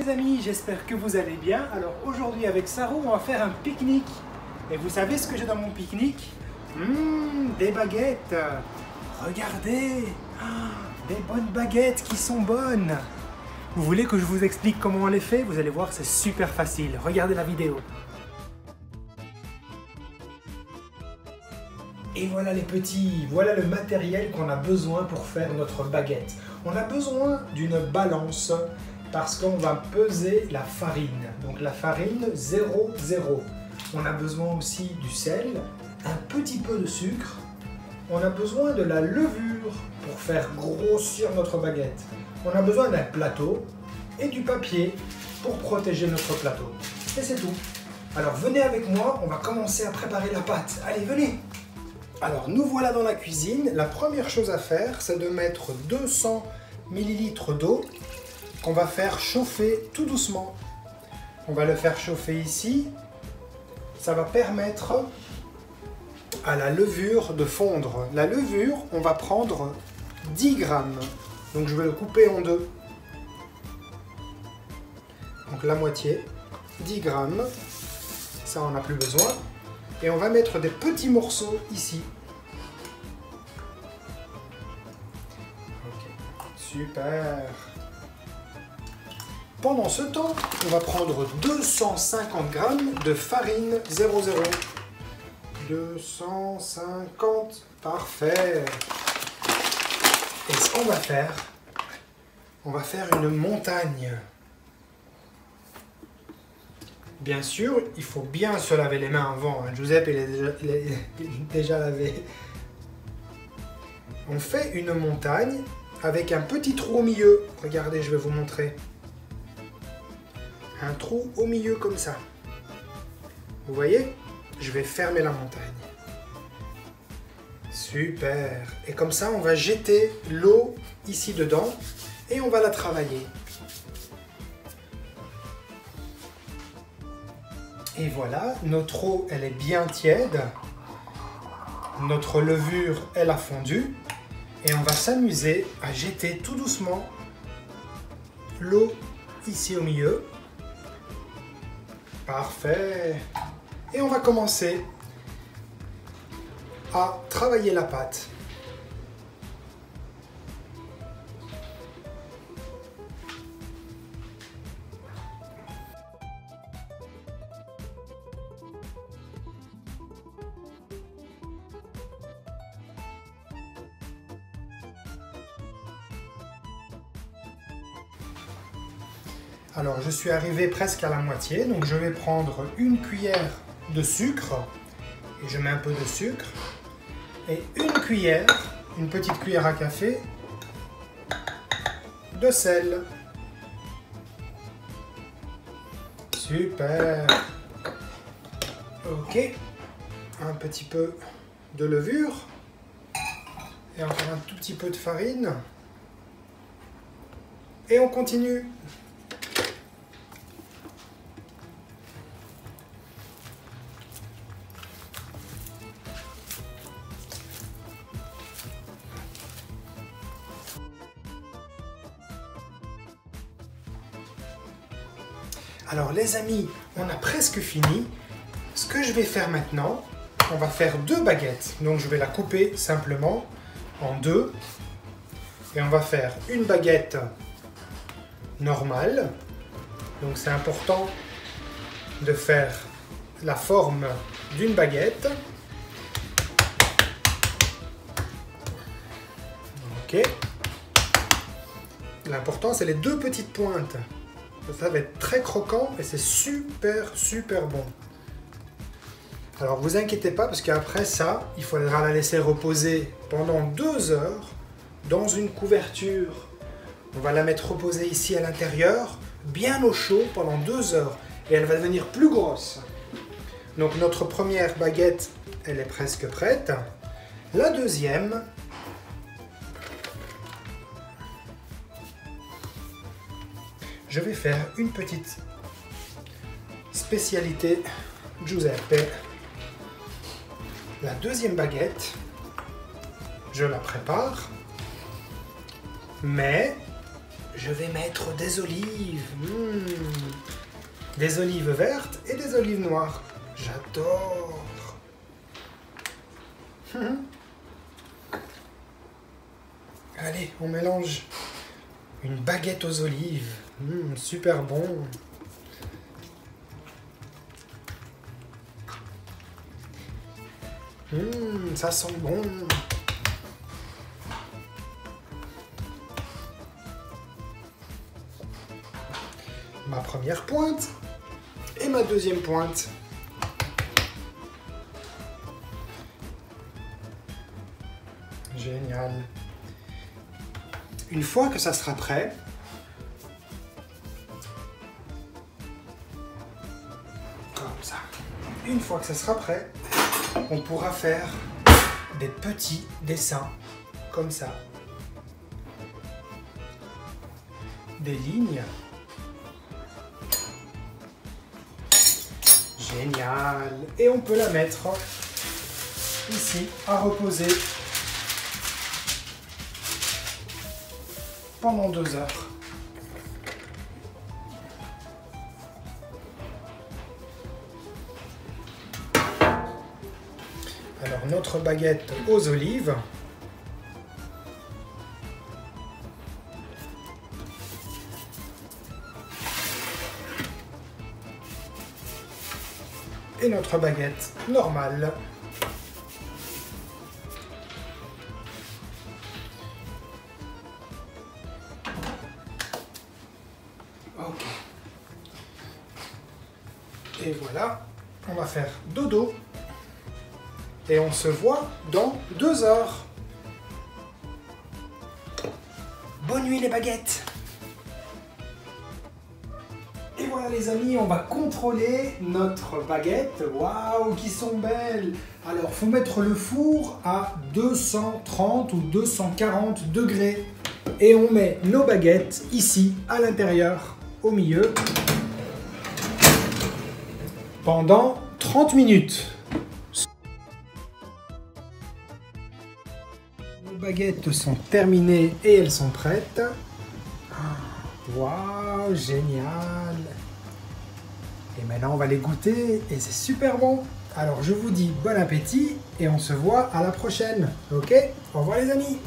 les amis, j'espère que vous allez bien. Alors aujourd'hui avec Sarou, on va faire un pique-nique. Et vous savez ce que j'ai dans mon pique-nique? Des baguettes. Regardez, des bonnes baguettes qui sont bonnes. Vous voulez que je vous explique comment on les fait? Vous allez voir, c'est super facile. Regardez la vidéo. Et voilà les petits, voilà le matériel qu'on a besoin pour faire notre baguette. On a besoin d'une balance parce qu'on va peser la farine. Donc la farine 0,0. On a besoin aussi du sel, un petit peu de sucre. On a besoin de la levure pour faire grossir notre baguette. On a besoin d'un plateau et du papier pour protéger notre plateau. Et c'est tout. Alors venez avec moi, on va commencer à préparer la pâte. Allez, venez! Alors nous voilà dans la cuisine. La première chose à faire, c'est de mettre 200 ml d'eau qu'on va faire chauffer tout doucement. On va le faire chauffer ici. Ça va permettre à la levure de fondre. La levure, on va prendre 10 grammes. Donc je vais le couper en deux. Donc la moitié, 10 grammes. Ça, on n'a plus besoin. Et on va mettre des petits morceaux ici. Ok, super. Pendant ce temps, on va prendre 250 grammes de farine 00. 250, parfait. Et ce qu'on va faire une montagne. Bien sûr, il faut bien se laver les mains avant. Giuseppe, il est déjà lavé. On fait une montagne avec un petit trou au milieu. Regardez, je vais vous montrer. Un trou au milieu comme ça. Vous voyez? Je vais fermer la montagne. Super. Et comme ça, on va jeter l'eau ici dedans et on va la travailler. Et voilà, notre eau, elle est bien tiède. Notre levure, elle a fondu. Et on va s'amuser à jeter tout doucement l'eau ici au milieu. Parfait. Et on va commencer à travailler la pâte. Alors je suis arrivé presque à la moitié, donc je vais prendre une cuillère de sucre, et je mets un peu de sucre, et une cuillère, une petite cuillère à café, de sel. Super. Ok, un petit peu de levure, et encore un tout petit peu de farine, et on continue. Alors les amis, on a presque fini. Ce que je vais faire maintenant, on va faire deux baguettes. Donc je vais la couper simplement en deux. Et on va faire une baguette normale. Donc c'est important de faire la forme d'une baguette. Ok. L'important c'est les deux petites pointes. Ça va être très croquant et c'est super bon. Alors vous inquiétez pas parce qu'après ça, il faudra la laisser reposer pendant 2 heures dans une couverture. On va la mettre reposer ici à l'intérieur, bien au chaud pendant 2 heures et elle va devenir plus grosse. Donc notre première baguette, elle est presque prête. La deuxième, je vais faire une petite spécialité Giuseppe. La deuxième baguette, je la prépare, mais je vais mettre des olives. Des olives vertes et des olives noires. J'adore. Allez, on mélange. Une baguette aux olives. Super bon. Ça sent bon. Ma première pointe et ma deuxième pointe. Génial. Une fois que ça sera prêt, comme ça. Une fois que ça sera prêt, on pourra faire des petits dessins comme ça. Des lignes. Génial. Et on peut la mettre ici à reposer pendant 2 heures. Alors notre baguette aux olives. Et notre baguette normale. Ok. Et voilà, on va faire dodo. Et on se voit dans 2 heures. Bonne nuit les baguettes. Et voilà les amis, on va contrôler notre baguette. Waouh, qui sont belles! Alors, faut mettre le four à 230 ou 240 degrés. Et on met nos baguettes ici, à l'intérieur, au milieu, pendant 30 minutes. Nos baguettes sont terminées et elles sont prêtes. Waouh, génial! Et maintenant on va les goûter et c'est super bon. Alors je vous dis bon appétit et on se voit à la prochaine. Ok? Au revoir les amis!